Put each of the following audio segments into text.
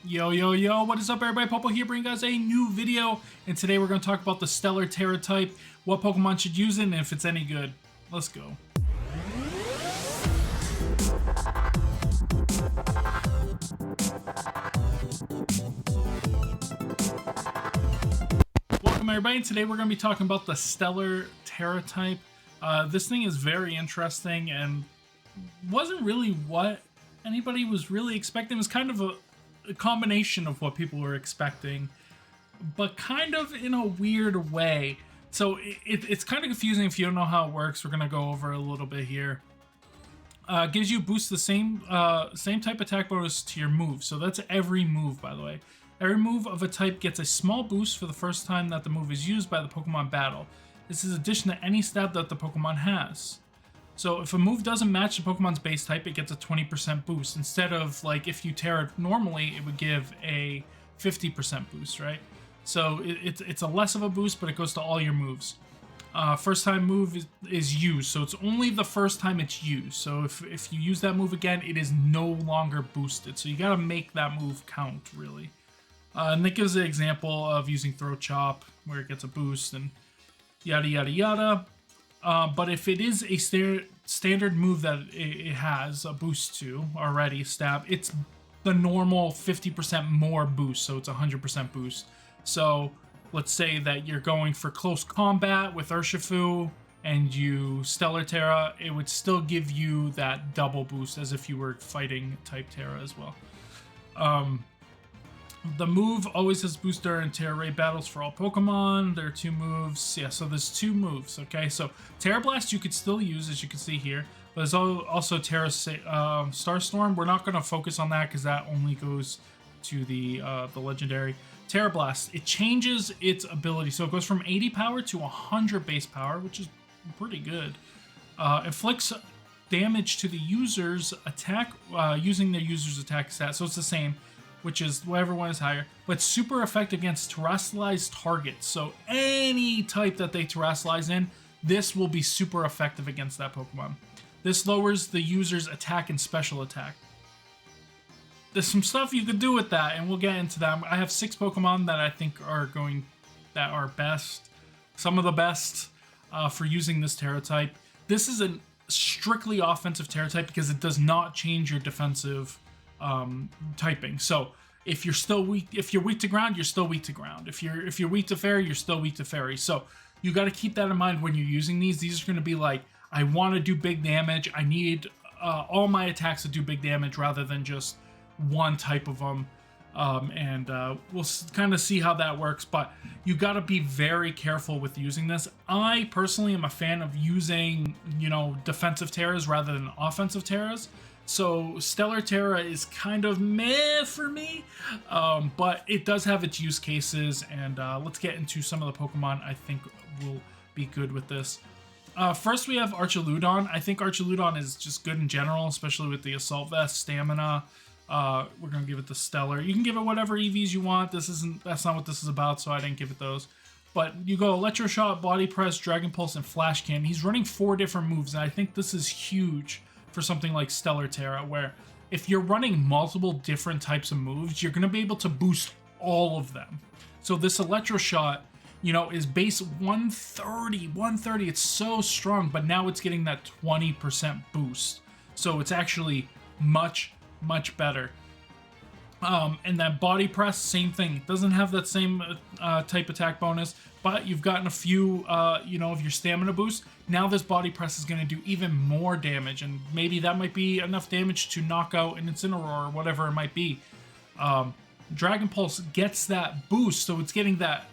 Yo, what is up everybody? Popo here bringing you guys a new video, and today we're going to talk about the Stellar Tera type, what Pokemon should use it, and if it's any good. Let's go. Welcome everybody, and today we're going to be talking about the Stellar Tera type. This thing is very interesting and wasn't really what anybody was really expecting. It was kind of a combination of what people were expecting, but kind of in a weird way. So it's kind of confusing if you don't know how it works. We're gonna go over a little bit here. Gives you boost the same type attack bonus to your move. So that's every move, by the way. Every move of a type gets a small boost for the first time that the move is used by the Pokemon battle. This is in addition to any stat that the Pokemon has. So if a move doesn't match the Pokemon's base type, it gets a 20% boost. Instead of, like, if you tear it normally, it would give a 50% boost, right? So it's a less of a boost, but it goes to all your moves. First time move is used, so it's only the first time it's used. So if you use that move again, it is no longer boosted. So you gotta make that move count, really. And that gives an example of using Throat Chop, where it gets a boost, and yada yada yada. But if it is a standard move that it has a boost to already, stab, it's the normal 50% more boost, so it's 100% boost. So let's say that you're going for close combat with Urshifu and you Stellar Tera, it would still give you that double boost as if you were fighting type Tera as well. The move always has boost during Tera Raid battles for all Pokemon. There are two moves. Yeah, so there's two moves, okay? So Tera Blast you could still use, as you can see here. But there's also Tera Starstorm. We're not going to focus on that because that only goes to the legendary. Tera Blast, it changes its ability. So it goes from 80 power to 100 base power, which is pretty good. Inflicts damage to the user's attack using their user's attack stat. So it's the same, which is whatever one is higher, but super effective against terrestrialized targets. So any type that they terrestrialize in, this will be super effective against that Pokemon. This lowers the user's attack and special attack. There's some stuff you could do with that, and we'll get into that. I have 6 Pokemon that I think are best, some of the best for using this Tera type. This is a strictly offensive Tera type because it does not change your defensive typing. So if you're still weak, if you're weak to ground, you're still weak to ground. If you're weak to fairy, you're still weak to fairy. So you got to keep that in mind when you're using these. These are going to be like, I want to do big damage. I need all my attacks to do big damage rather than just one type of them. We'll kind of see how that works, but you got to be very careful with using this. I personally am a fan of using, defensive Teras rather than offensive Teras. So Stellar Tera is kind of meh for me, but it does have its use cases, and let's get into some of the Pokemon I think will be good with this. First we have Archaludon. I think Archaludon is just good in general, especially with the Assault Vest, Stamina. We're going to give it the Stellar. You can give it whatever EVs you want. That's not what this is about, so I didn't give it those. But you go Electro Shot, Body Press, Dragon Pulse, and Flash Cannon. He's running 4 different moves, and I think this is huge for something like Stellar Tera, where if you're running multiple different types of moves, you're going to be able to boost all of them. So this Electro Shot, is base 130. It's so strong, but now it's getting that 20% boost. So it's actually much better. And that Body Press, same thing. It doesn't have that same type attack bonus, but you've gotten a few, of your stamina boost. Now this Body Press is going to do even more damage, and maybe that might be enough damage to knock out an Incineroar or whatever it might be. Dragon Pulse gets that boost, so it's getting that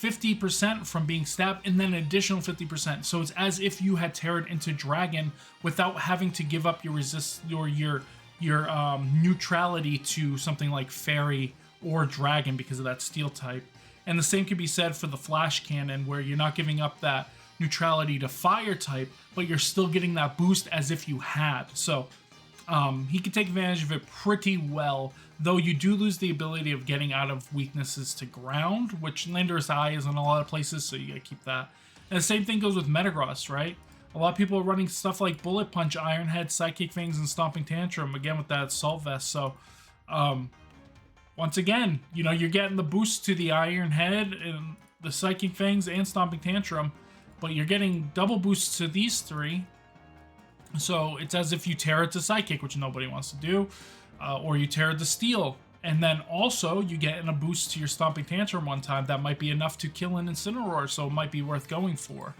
50% from being stabbed, and then an additional 50%. So it's as if you had teared into Dragon without having to give up your your neutrality to something like Fairy or Dragon because of that Steel type. And the same can be said for the Flash Cannon, where you're not giving up that neutrality to Fire type, but you're still getting that boost as if you had. So he can take advantage of it pretty well, though you do lose the ability of getting out of weaknesses to ground, which Landorus Eye is in a lot of places, so you gotta keep that. And the same thing goes with Metagross, right? A lot of people are running stuff like Bullet Punch, Iron Head, Psychic Fangs, and Stomping Tantrum, again with that Assault Vest. So once again, you know, you're getting the boost to the Iron Head and the Psychic Fangs and Stomping Tantrum, but you're getting double boosts to these three. So it's as if you tear it to Psychic, which nobody wants to do, or you tear it to Steel. And then also you get in a boost to your Stomping Tantrum one time that might be enough to kill an Incineroar, so it might be worth going for.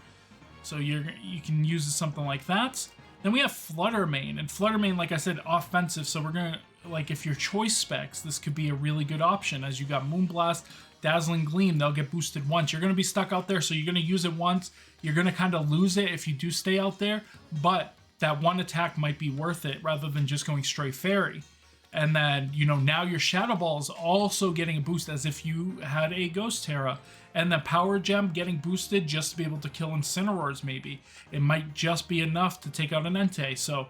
So you can use something like that. Then we have Flutter Mane, and Flutter Mane, like I said, offensive. So we're gonna, like, if your choice specs, this could be a really good option, as you got Moonblast, Dazzling Gleam. They'll get boosted once. You're gonna be stuck out there, so you're gonna use it once. You're gonna kind of lose it if you do stay out there, but that one attack might be worth it rather than just going straight Fairy. And then, you know, now your Shadow Ball is also getting a boost as if you had a Ghost Tera. And the Power Gem getting boosted just to be able to kill Incineroars, maybe. It might just be enough to take out an Entei. So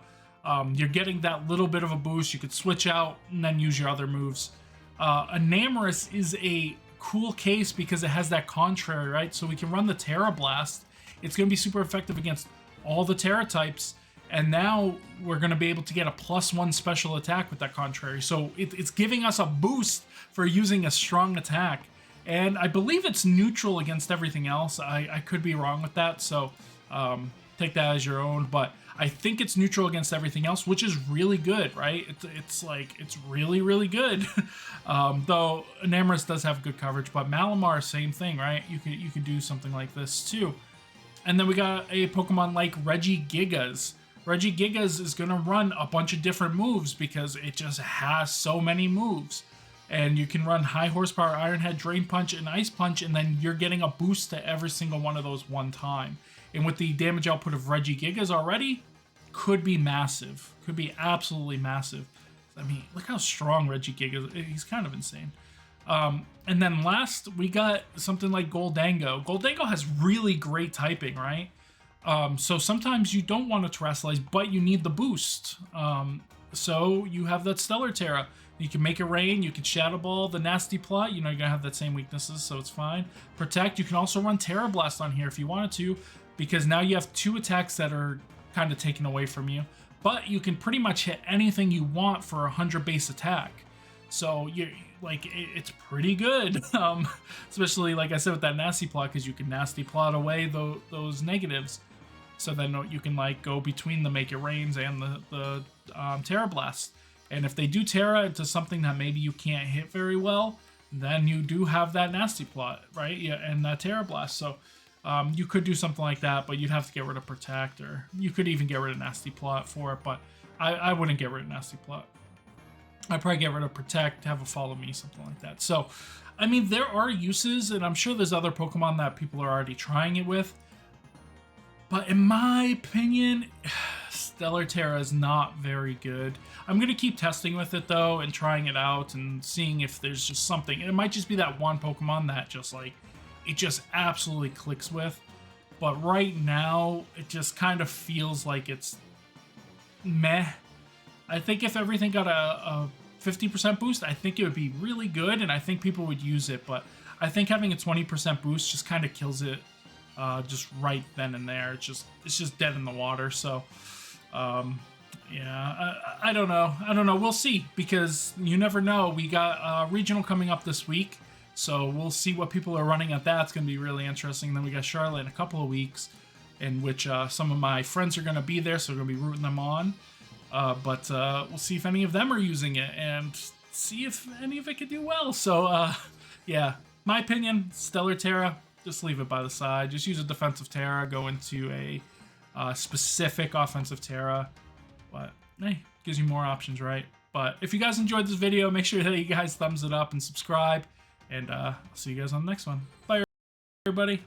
you're getting that little bit of a boost. You could switch out and then use your other moves. Enamorus is a cool case because it has that contrary, right? So we can run the Tera Blast. It's going to be super effective against all the Tera types. And now we're going to be able to get a +1 special attack with that contrary. So it's giving us a boost for using a strong attack. And I believe it's neutral against everything else. I could be wrong with that, so take that as your own. But I think it's neutral against everything else, which is really good, right? It's really, really good. Though Enamorus does have good coverage, but Malamar, same thing, right? You could do something like this too. And then we got a Pokemon like Regigigas. Regigigas is going to run a bunch of different moves because it just has so many moves. And you can run High Horsepower, Iron Head, Drain Punch, and Ice Punch, and then you're getting a boost to every single one of those one time. And with the damage output of Regigigas already, could be massive. Could be absolutely massive. I mean, look how strong Regigigas is. He's kind of insane. And then last, we got something like Goldango. Goldango has really great typing, right? So sometimes you don't want to Terastallize, but you need the boost. So you have that Stellar Tera. You can make it rain, you can Shadow Ball, the Nasty Plot, you know, you're going to have that same weaknesses, so it's fine. Protect, you can also run Tera Blast on here if you wanted to, because now you have 2 attacks that are kind of taken away from you. But you can pretty much hit anything you want for a 100 base attack. So you're like, it's pretty good. Especially, like I said, with that Nasty Plot, because you can Nasty Plot away those negatives. So then you can like go between the Make It Rains and the Tera Blast. And if they do Tera into something that maybe you can't hit very well, then you do have that Nasty Plot, right? Yeah, and that Tera Blast. So you could do something like that, but you'd have to get rid of Protect, or you could even get rid of Nasty Plot for it, but I wouldn't get rid of Nasty Plot. I'd probably get rid of Protect, have a Follow Me, something like that. So, I mean, there are uses, and I'm sure there's other Pokemon that people are already trying it with. But in my opinion, Stellar Tera is not very good. I'm going to keep testing with it, though, and trying it out and seeing if there's just something. It might just be that one Pokemon that just, like, it just absolutely clicks with. But right now, it just kind of feels like it's meh. I think if everything got a 50% boost, I think it would be really good, and I think people would use it. But I think having a 20% boost just kind of kills it. Just right then and there. It's just dead in the water. So yeah, I don't know. We'll see, because you never know. We got regional coming up this week, so we'll see what people are running at that. It's going to be really interesting. Then we got Charlotte in a couple of weeks, in which some of my friends are going to be there, so we're going to be rooting them on. But we'll see if any of them are using it and see if any of it could do well. So yeah, my opinion, Stellar Tera, just leave it by the side. Just use a defensive Tera, go into a specific offensive Tera. But hey, gives you more options, right? But if you guys enjoyed this video, make sure that you guys thumbs it up and subscribe. And I'll see you guys on the next one. Bye, everybody.